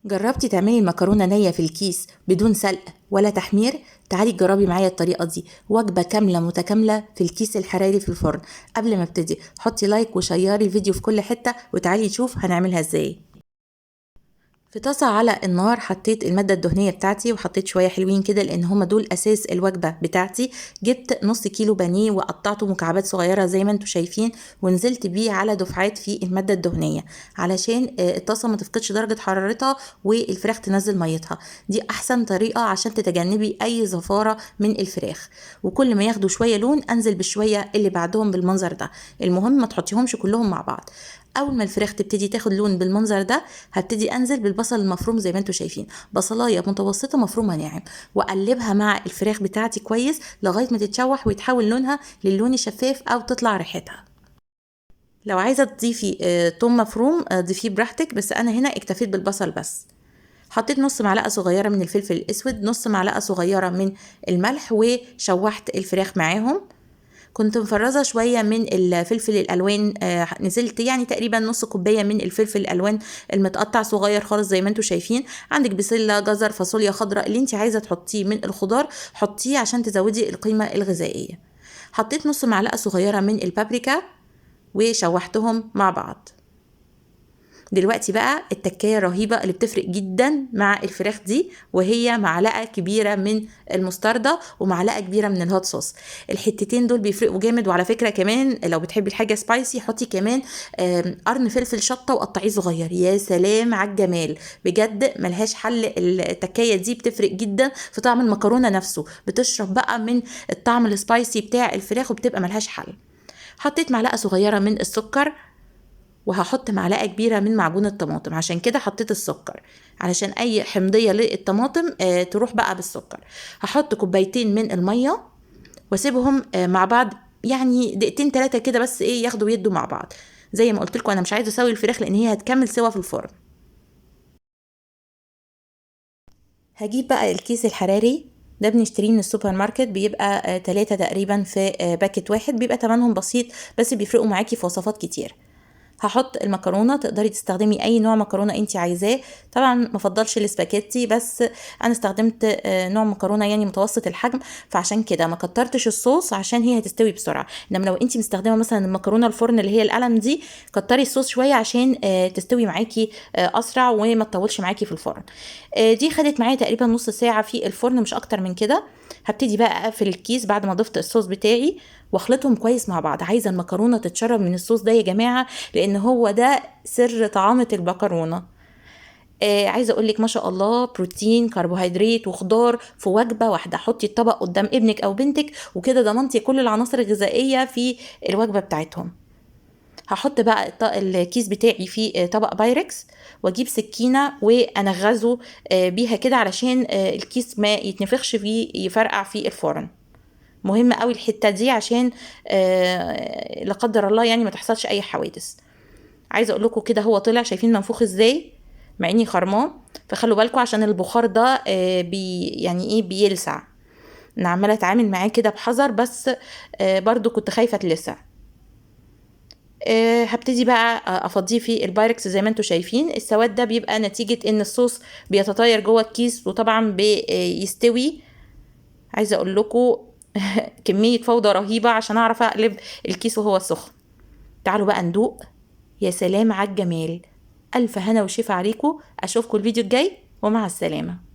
جربتي تعملي المكرونة نية في الكيس بدون سلق ولا تحمير؟ تعالي تجربي معايا الطريقة دي، وجبة كاملة متكاملة في الكيس الحراري في الفرن. قبل ما ابتدي حطي لايك وشيري الفيديو في كل حتة، وتعالي نشوف هنعملها ازاي. في طاسة على النار حطيت المادة الدهنية بتاعتي، وحطيت شوية حلوين كده لان هما دول اساس الوجبة بتاعتي. جبت نص كيلو بانيه وقطعته مكعبات صغيرة زي ما انتوا شايفين، ونزلت بيه على دفعات في المادة الدهنية علشان الطاسة ما تفقدش درجة حرارتها والفراخ تنزل ميتها. دي احسن طريقة عشان تتجنبي اي زفارة من الفراخ. وكل ما ياخدوا شوية لون انزل بشوية اللي بعدهم بالمنظر ده. المهم ما تحطيهمش كلهم مع بعض. اول ما الفراخ تبتدي تاخد لون بالمنظر ده هبتدي انزل بالبصل المفروم زي ما انتوا شايفين، بصلايه متوسطه مفرومه ناعم، واقلبها مع الفراخ بتاعتي كويس لغايه ما تتشوح ويتحول لونها للون الشفاف او تطلع ريحتها. لو عايزه تضيفي توم مفروم ضيفيه براحتك، بس انا هنا اكتفيت بالبصل بس. حطيت نص معلقه صغيره من الفلفل الاسود، نص معلقه صغيره من الملح، وشوحت الفراخ معاهم. كنت مفرزه شويه من الفلفل الالوان، نزلت يعني تقريبا نص كوبايه من الفلفل الالوان المتقطع صغير خالص زي ما انتوا شايفين. عندك بسله، جزر، فاصوليا خضراء، اللي انت عايزه تحطيه من الخضار حطيه عشان تزودي القيمه الغذائيه. حطيت نص معلقه صغيره من البابريكا وشوحتهم مع بعض. دلوقتي بقى التكايه الرهيبه اللي بتفرق جدا مع الفراخ دي، وهي معلقه كبيره من المستردة ومعلقه كبيره من الهوت صوص. الحتتين دول بيفرقوا جامد. وعلى فكره كمان لو بتحبي الحاجه سبايسي حطي كمان قرن فلفل شطه وقطعيه صغير. يا سلام على الجمال، بجد ملهاش حل. التكايه دي بتفرق جدا في طعم المكرونه نفسه، بتشرب بقى من الطعم السبايسي بتاع الفراخ وبتبقى ملهاش حل. حطيت معلقه صغيره من السكر، وهحط معلقه كبيره من معجون الطماطم. عشان كده حطيت السكر علشان اي حمضيه للطماطم تروح بقى بالسكر. هحط كوبايتين من الميه واسيبهم مع بعض يعني دقيقتين 3 كده، بس ايه ياخدوا ويدوا مع بعض. زي ما قلت لكم انا مش عايزه اسوي الفراخ لان هي هتكمل سوا في الفرن. هجيب بقى الكيس الحراري ده، بنشتريه من السوبر ماركت، بيبقى 3 تقريبا في باكت واحد، بيبقى تمنهم بسيط بس بيفرقوا معاكي في وصفات كتير. هحط المكرونه، تقدري تستخدمي اي نوع مكرونه انت عايزاه. طبعا مفضلش الاسباجيتي، بس انا استخدمت نوع مكرونه يعني متوسط الحجم، فعشان كده ما كترتش الصوص عشان هي هتستوي بسرعه. انما لو انت مستخدمه مثلا المكرونه الفرن اللي هي القلم دي، كتري الصوص شويه عشان تستوي معاكي اسرع وما تطولش معاكي في الفرن. دي خدت معايا تقريبا نص ساعه في الفرن، مش اكتر من كده. هبتدي بقى اقفل الكيس بعد ما ضفت الصوص بتاعي واخلطهم كويس مع بعض. عايزه المكرونه تتشرب من الصوص ده يا جماعه، لان هو ده سر طعامه المكرونه. عايزه اقول لك ما شاء الله، بروتين كربوهيدرات وخضار في وجبه واحده. حطي الطبق قدام ابنك او بنتك وكده ضمنتي كل العناصر الغذائيه في الوجبه بتاعتهم. هحط بقى الكيس بتاعي في طبق بايركس، واجيب سكينه وانغزه بيها كده علشان الكيس ما يتنفخش فيه يفرقع في الفرن. مهم قوي الحته دي عشان لا قدر الله يعني ما تحصلش اي حوادث. عايزه اقول لكم كده هو طلع، شايفين منفوخ ازاي مع اني خرماه. فخلوا بالكم عشان البخار ده يعني ايه بيلسع. انا عماله اتعامل معاه كده بحذر، بس برضو كنت خايفه اتلسع. هبتدي بقى افضيه في البايركس. زي ما انتم شايفين السواد ده بيبقى نتيجه ان الصوص بيتطاير جوه الكيس وطبعا بيستوي. عايزه اقول لكم كميه فوضى رهيبه عشان اعرف اقلب الكيس وهو سخن. تعالوا بقى ندوق. يا سلام على الجمال، الف هنا وشفا عليكم. اشوفكم الفيديو الجاي ومع السلامه.